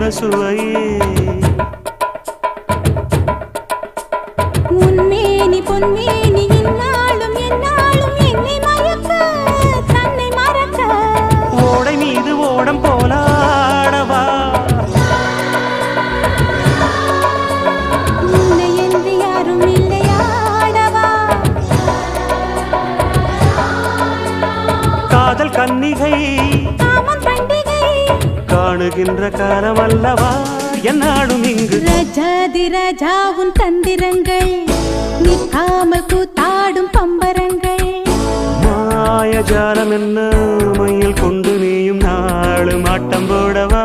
என்ன சுவையே உன்மேனி பொன்மேனி இந்நாளும் எந்நாளும் என்னை மயக்க தன்னை மறக்க ஓடை மீது ஓடம் போலாடவா உன்னை என்று யாரும் இல்லையாடவா காதல் கன்னிகை காமம் பண்டிகை காணுகின்ற காலம் அல்லவா என்னாடும் இங்கு ரஜாதி ராஜாவும் தந்திரங்கள் நிற்காமல் கூத்தாடும் பம்பரங்கள் மாயஜாலம் என்ன மையில் கொண்டு நீயும் நாளும் ஆட்டம் போடவா